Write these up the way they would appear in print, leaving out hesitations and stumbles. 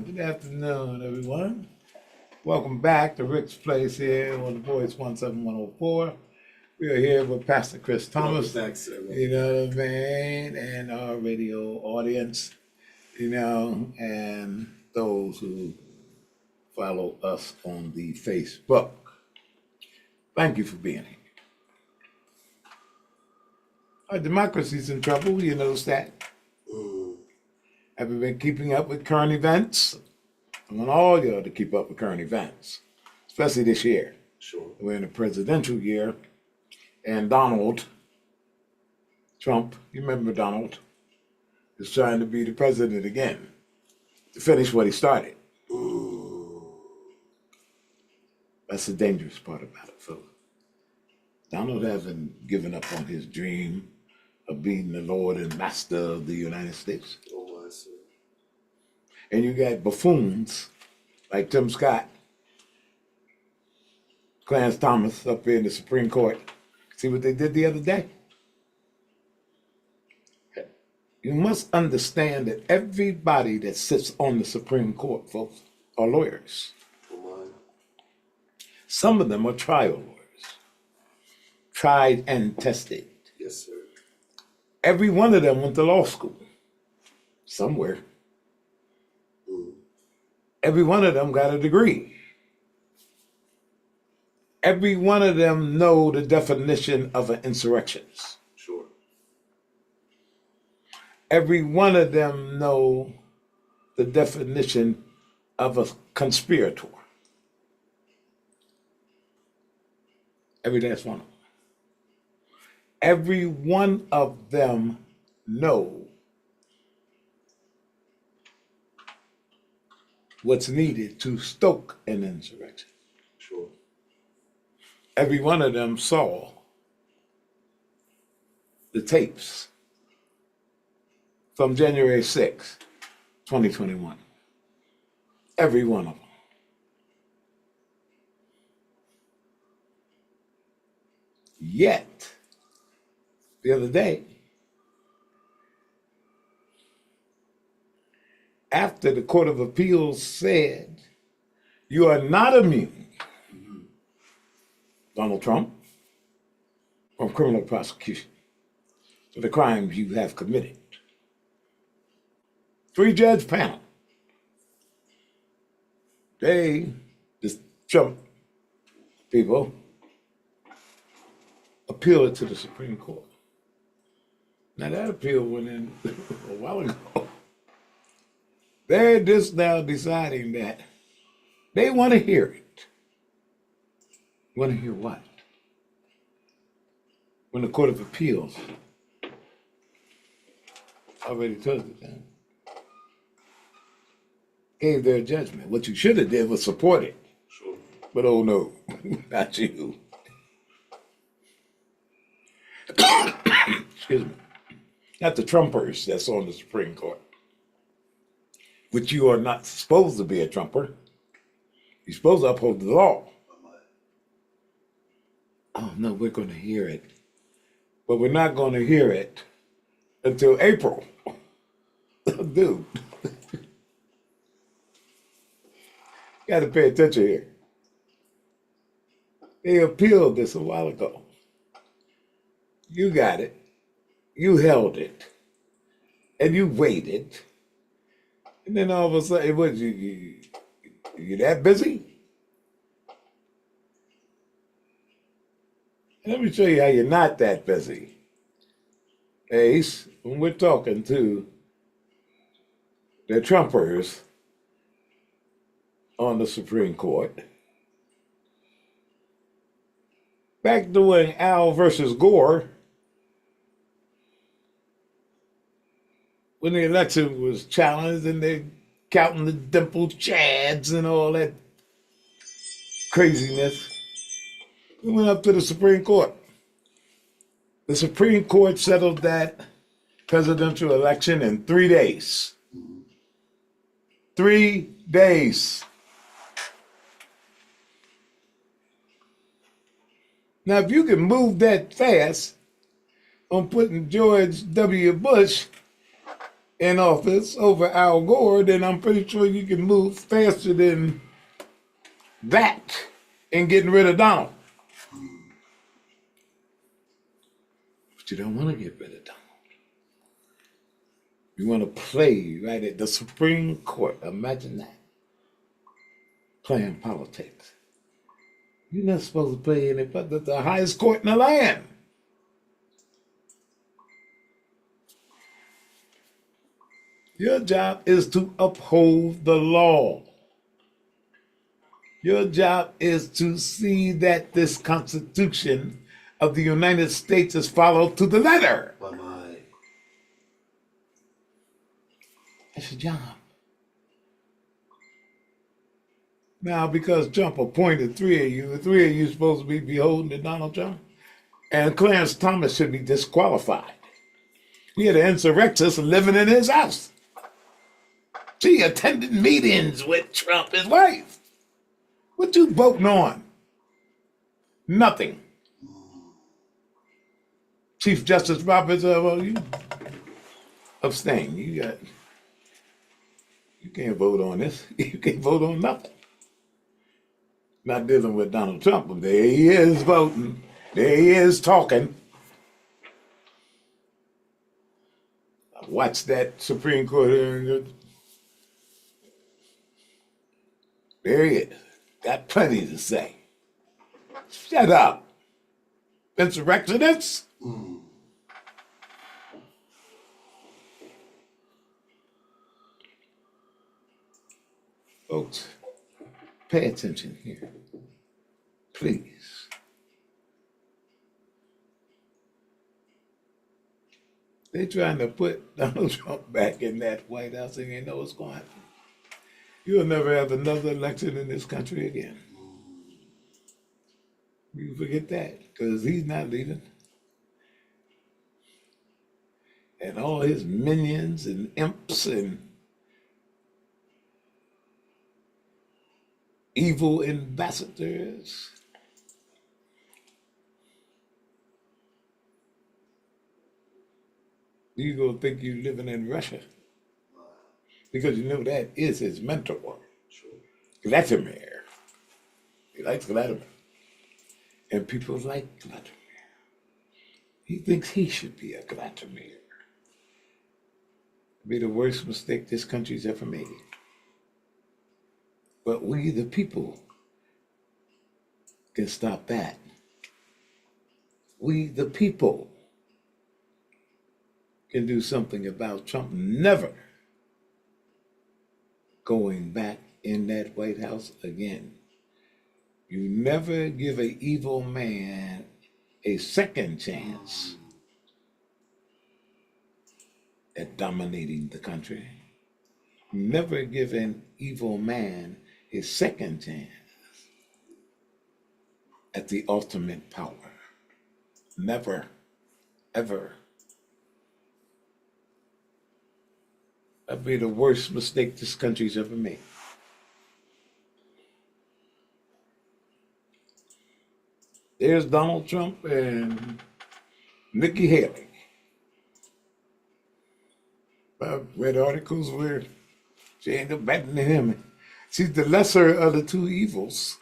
Good afternoon, everyone. Welcome back to Rick's Place here on the Voice 17104. We are here with Pastor Chris Thomas, you know what I mean, and our radio audience, you know, and those who follow us on the Facebook. Thank you for being here. Our democracy's in trouble, you notice that? Have you been keeping up with current events? I want all y'all to keep up with current events, especially this year. Sure. We're in a presidential year, and Donald Trump, you remember Donald, is trying to be the president again to finish what he started. That's the dangerous part about it, folks. Donald hasn't given up on his dream of being the Lord and Master of the United States. Oh, I see. And you got buffoons like Tim Scott, Clarence Thomas up here in the Supreme Court. See what they did the other day? You must understand that everybody that sits on the Supreme Court, folks, are lawyers. Oh, Some of them are trial lawyers, tried and tested. yes, sir. Every one of them went to law school somewhere. Every one of them got a degree. Every one of them know the definition of an insurrectionist. Sure. Every one of them know the definition of a conspirator. Every last one of them. Every one of them know what's needed to stoke an insurrection. Sure. Every one of them saw the tapes from January 6, 2021. Every one of them. Yet, the other day, after the Court of Appeals said, you are not immune, Donald Trump, from criminal prosecution for the crimes you have committed. 3-judge panel. The Trump people, appealed it to the Supreme Court. Now that appeal went in a while ago. They're just now deciding that they want to hear it. Want to hear what? When the Court of Appeals already told it down, gave their judgment. What you should have did was support it. Sure. But oh no, not you. Excuse me. Not the Trumpers that's on the Supreme Court. Which you are not supposed to be a Trumper. You're supposed to uphold the law. Oh no, we're going to hear it. But we're not going to hear it until April. Dude. You got to pay attention here. They appealed this a while ago. You got it. You held it. And you waited. And then all of a sudden, what, you that busy? Let me show you how you're not that busy. Ace, when we're talking to the Trumpers on the Supreme Court, back during Al versus Gore, when the election was challenged and they're counting the dimpled chads and all that craziness, We went up to the Supreme Court. The Supreme Court settled that presidential election in 3 days. 3 days. Now, if you can move that fast on putting George W. Bush in office over Al Gore, then I'm pretty sure you can move faster than that in getting rid of Donald. But you don't want to get rid of Donald. You want to play right at the Supreme Court. Imagine that. Playing politics. You're not supposed to play in it, but the highest court in the land. Your job is to uphold the law. Your job is to see that this Constitution of the United States is followed to the letter. That's your job. Now, because Trump appointed three of you supposed to be beholden to Donald Trump. And Clarence Thomas should be disqualified. He had an insurrectionist living in his house. She attended meetings with Trump, his wife. What you voting on? Nothing. Chief Justice Roberts, well, you abstain. You can't vote on this. You can't vote on nothing. Not dealing with Donald Trump, but there he is voting. There he is talking. I watched that Supreme Court hearing. There he is. Got plenty to say. Shut up, insurrectionists. Folks, pay attention here, please. They're trying to put Donald Trump back in that White House and they know what's going to happen. You'll never have another election in this country again. You forget that, because he's not leaving. And all his minions and imps and evil ambassadors. You gonna think you're living in Russia. Because you know that is his mentor, Vladimir. He likes Vladimir. And people like Vladimir. He thinks he should be a Vladimir. It'd be the worst mistake this country's ever made. But we, the people, can stop that. We, the people, can do something about Trump never going back in that White House again. You never give an evil man a second chance at dominating the country. Never give an evil man a second chance at the ultimate power. Never, ever. That'd be the worst mistake this country's ever made. There's Donald Trump and Nikki Haley. I've read articles where she ended up betting him. She's the lesser of the two evils.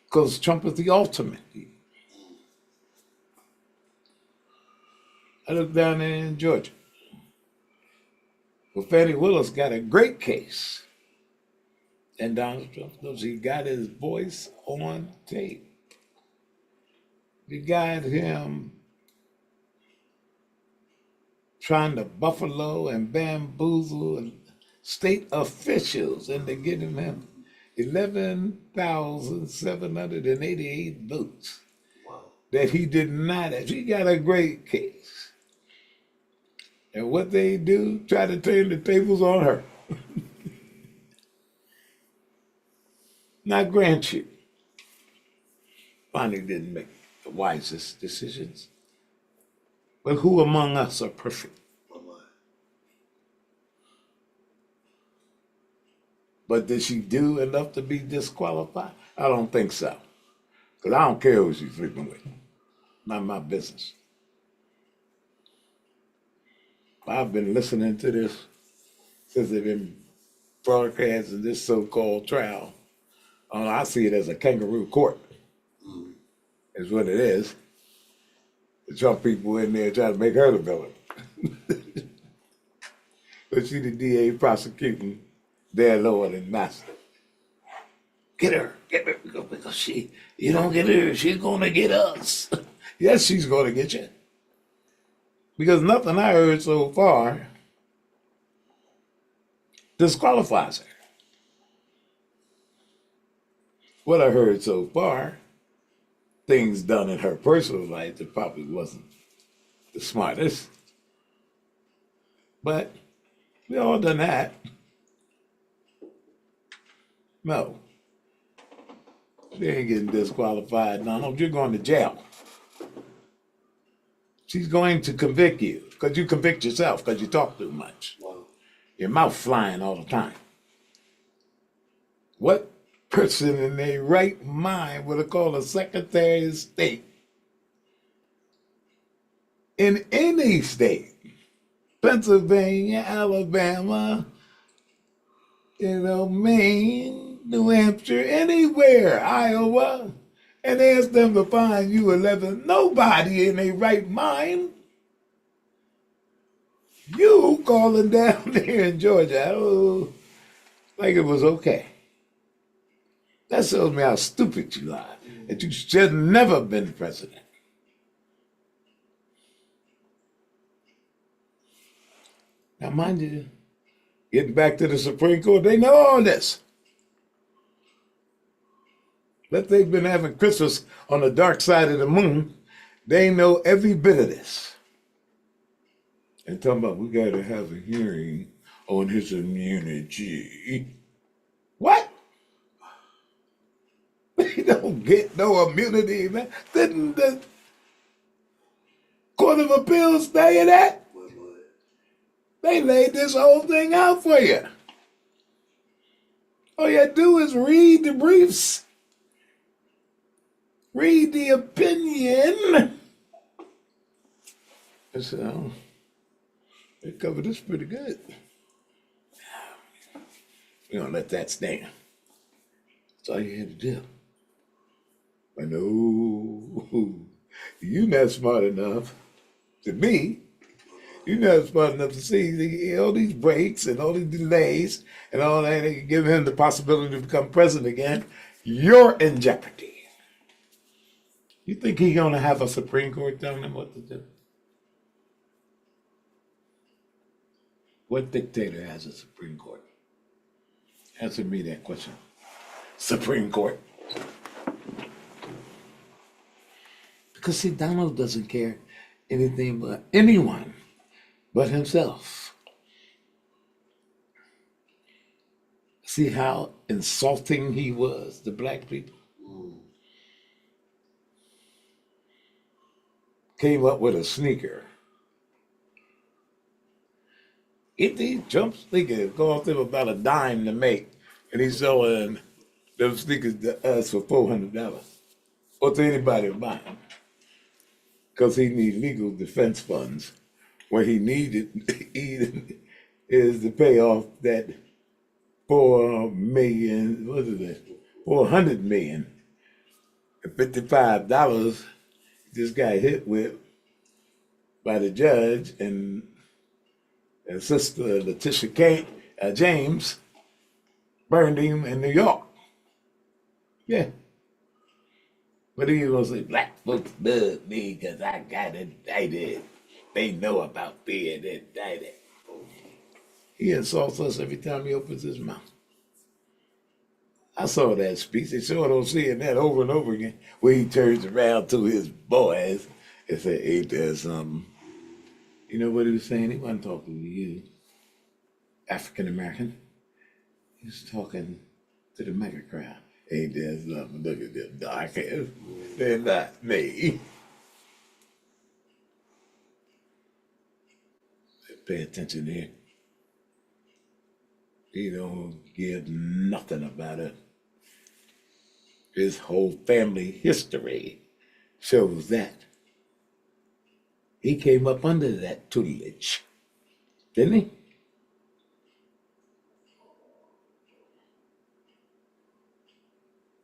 Because Trump is the ultimate evil. I look down there in Georgia. Well, Fannie Willis got a great case. And Donald Trump knows he got his voice on tape. He got him trying to buffalo and bamboozle state officials into giving him 11,788 votes that he did not have. He got a great case. And what they do, try to turn the tables on her. Now, grant you, Bonnie didn't make the wisest decisions. But who among us are perfect? But did she do enough to be disqualified? I don't think so. Because I don't care who she's sleeping with. Not my business. I've been listening to this since they've been broadcasting this so-called trial. I see it as a kangaroo court, is what it is. The Trump people in there trying to make her the villain. But she the DA prosecuting their Lord and Master. Get her, because you don't get her, she's gonna get us. Yes, she's gonna get you. Because nothing I heard so far disqualifies her. What I heard so far, things done in her personal life that probably wasn't the smartest. But we all done that. No. She ain't getting disqualified. No, you're going to jail. She's going to convict you because you convict yourself because you talk too much. Wow. Your mouth flying all the time. What person in their right mind would have called a Secretary of State in any state? Pennsylvania, Alabama, Maine, New Hampshire, anywhere, Iowa, and ask them to find you 11. Nobody in their right mind. You calling down there in Georgia, like it was okay. That shows me how stupid you are, that you should have never been president. Now, mind you, getting back to the Supreme Court, they know all this. But they've been having Christmas on the dark side of the moon. They know every bit of this. And talking about, we got to have a hearing on his immunity. What? They don't get no immunity, man. Didn't the Court of Appeals say that? They laid this whole thing out for you. All you do is read the briefs. Read the opinion. So, they covered this pretty good. We're going to let that stand. That's all you had to do. But no, you're not smart enough to me. You're not smart enough to see all these breaks and all these delays and all that. They give him the possibility to become president again. You're in jeopardy. You think he's going to have a Supreme Court telling him what to do? What dictator has a Supreme Court? Answer me that question. Supreme Court. Because see, Donald doesn't care anything but anyone but himself. See how insulting he was to black people? Came up with a sneaker. Get these jump sneakers, cost him about a dime to make, and he's selling those sneakers to us for $400, or to anybody to buy them, because he needs legal defense funds. What he needed is to pay off that $400 million, and $55 just got hit with by the judge and Sister Letitia James burned him in New York. Yeah. But he was gonna say, black folks love me because I got indicted. They know about being indicted. He insults us every time he opens his mouth. I saw that speech. They showed on CNN over and over again where he turns around to his boys and said, ain't there something? You know what he was saying? He wasn't talking to you, African American. He was talking to the mega crowd. Ain't there something? Look at them dark hairs. They're not me. Pay attention here. He don't give nothing about it. His whole family history shows that. He came up under that tutelage, didn't he?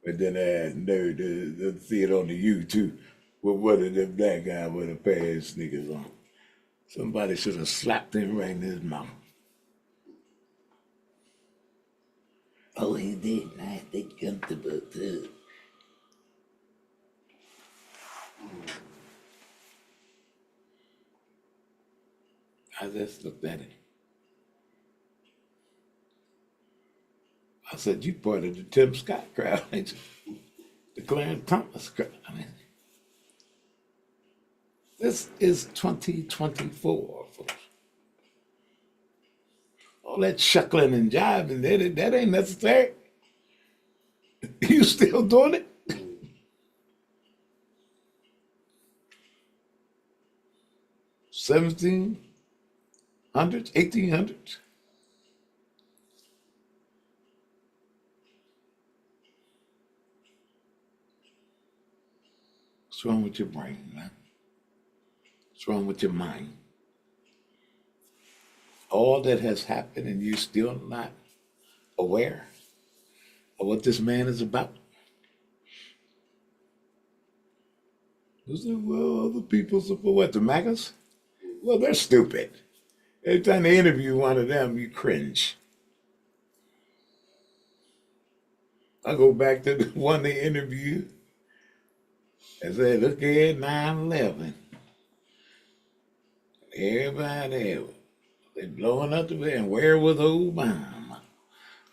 But then I had nerve to see it on the YouTube with one of them black guys with a pair of sneakers on. Somebody should have slapped him right in his mouth. Oh, he did not think comfortable too. I just looked at him. I said, you part of the Tim Scott crowd, ain't you? The Clarence Thomas crowd. I mean, this is 2024, folks. All that shuckling and jiving, that ain't necessary. You still doing it? 1700s, 1800s. What's wrong with your brain, man? What's wrong with your mind? All that has happened and you're still not aware of what this man is about. You say, well, other people support what, the MAGAs? Well, they're stupid. Every time they interview one of them, you cringe. I go back to the one they interviewed and say, look at 9/11. Everybody there, they blowing up the bed. And where was Obama?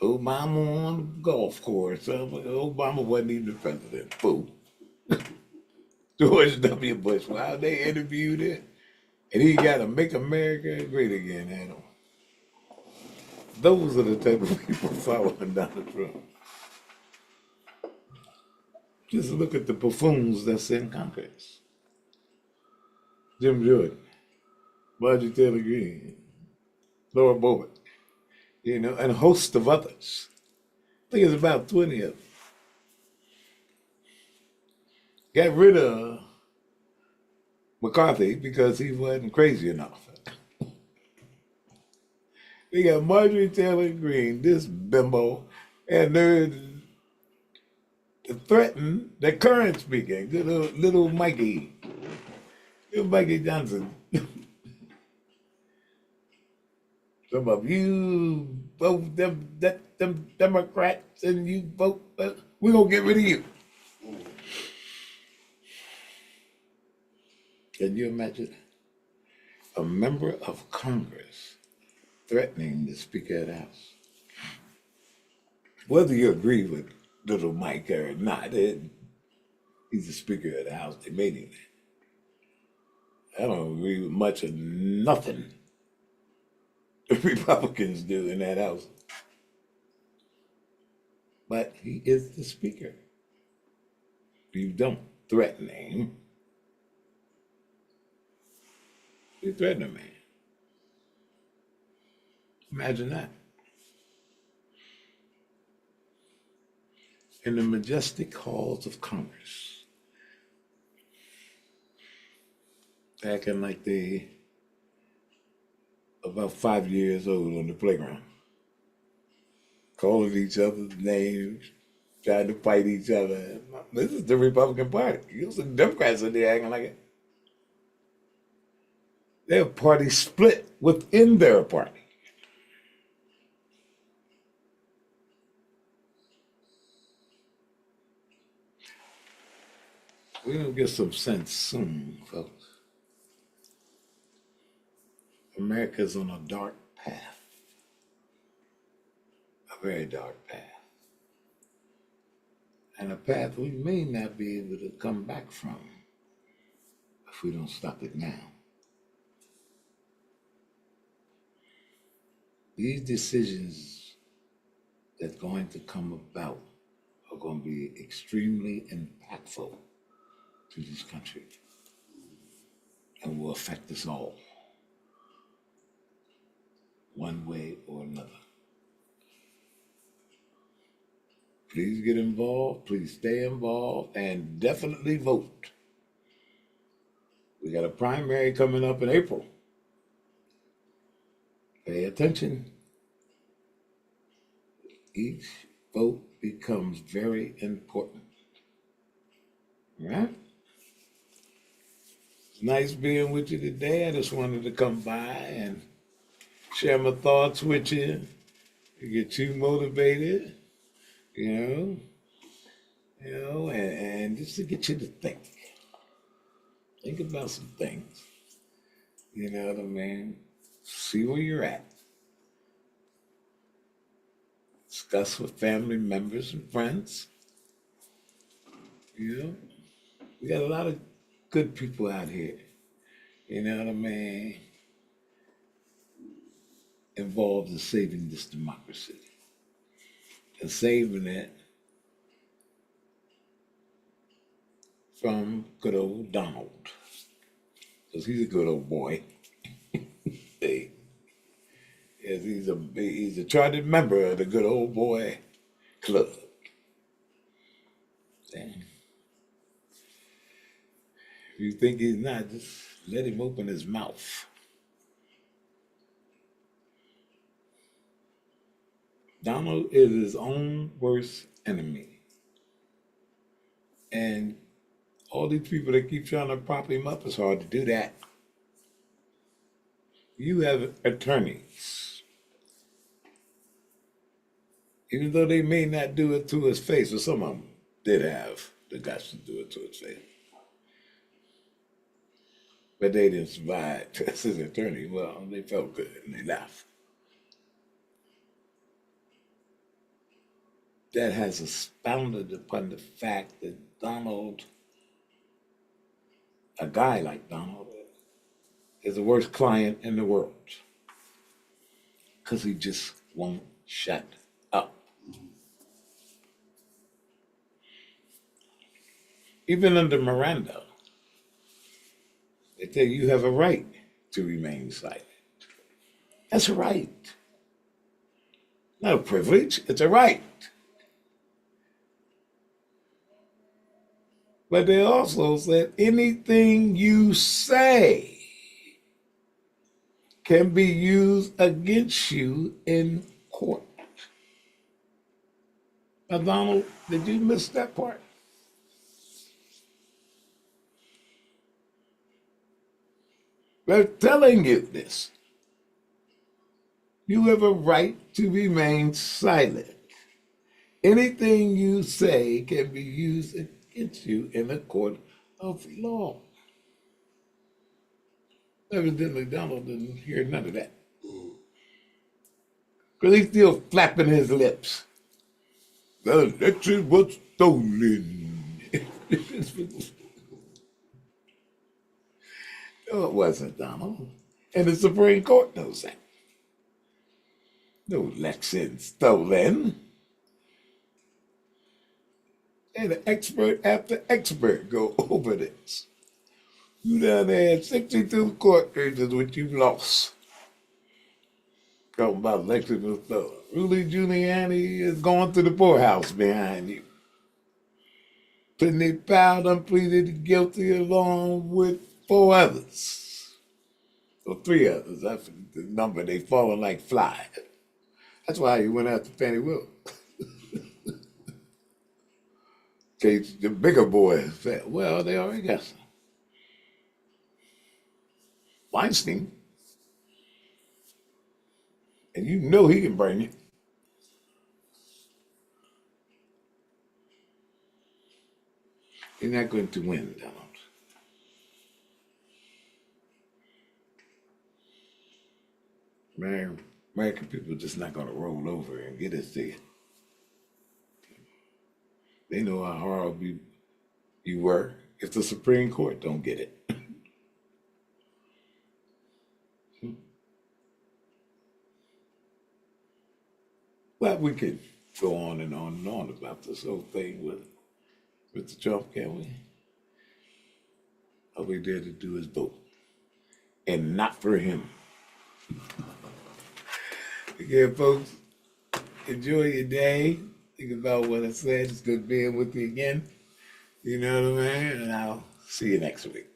Obama on the golf course. Obama wasn't even the president. Fool. George W. Bush. Wow, they interviewed it. And he got to make America great again, Adam. Those are the type of people following Donald Trump. Just look at the buffoons that's in Congress. Jim Jordan, Marjorie Taylor Greene, Laura Boebert, and a host of others. I think it's about 20 of them. Got rid of McCarthy because he wasn't crazy enough. They got Marjorie Taylor Greene, this bimbo, and they're to threaten the current speaker, little Mikey, little Mikey Johnson. Some of you vote them Democrats and you vote, we're going to get rid of you. Can you imagine a member of Congress threatening the Speaker of the House? Whether you agree with little Mike or not, he's the Speaker of the House. They made him. I don't agree with much of nothing the Republicans do in that House. But he is the Speaker. You don't threaten him. You threaten a man. Imagine that. In the majestic halls of Congress, acting like they about 5 years old on the playground, calling each other's names, trying to fight each other. This is the Republican Party. You see the Democrats in there acting like it. Their party split within their party. We're going to get some sense soon, folks. America's on a dark path, a very dark path, and a path we may not be able to come back from if we don't stop it now. These decisions that's going to come about are going to be extremely impactful to this country and will affect us all, one way or another. Please get involved, please stay involved, and definitely vote. We got a primary coming up in April. Pay attention. Each vote becomes very important. All right? It's nice being with you today. I just wanted to come by and share my thoughts with you, to get you motivated, and just to get you to think. Think about some things. You know what I mean? See where you're at. Discuss with family members and friends. We got a lot of good people out here. You know what I mean? Involved in saving this democracy. And saving it from good old Donald. Because he's a good old boy. Hey. Yes, he's a chartered member of the good old boy club. Damn. If you think he's not, just let him open his mouth. Donald is his own worst enemy. And all these people that keep trying to prop him up, it's hard to do that. You have attorneys. Even though they may not do it to his face, or some of them did have the guts to do it to his face. But they didn't survive as his attorney. Well, they felt good and they left. That has expounded upon the fact that Donald, a guy like Donald, is the worst client in the world. Because he just won't shut up. Even under Miranda, they tell you have a right to remain silent. That's a right. Not a privilege, it's a right. But they also said anything you say can be used against you in court. Now, Donald, did you miss that part? They're telling you this. You have a right to remain silent. Anything you say can be used against you in a court of law. Evidently, Donald didn't hear none of that. Because he's still flapping his lips. The election was stolen. No, it wasn't, Donald. And the Supreme Court knows that. No election stolen. And expert after expert go over this. You down there had 62 court cases which you lost. Talking about election was stolen. Rudy Giuliani is going to the poorhouse behind you. Sidney Powell pleaded guilty along with 4 others. Or 3 others. That's the number. They falling like flies. That's why he went after Fannie Willis. Case the bigger boys said, well, they already got some. Weinstein. And you know he can bring you. You're not going to win, Donald. Man, American people are just not going to roll over and get us there. They know how horrible you were if the Supreme Court don't get it. But we could go on and on about this whole thing with Mr. Trump, can we? All we did to do is vote. And not for him. Again, folks, enjoy your day. Think about what I said. It's good being with you again. You know what I mean? And I'll see you next week.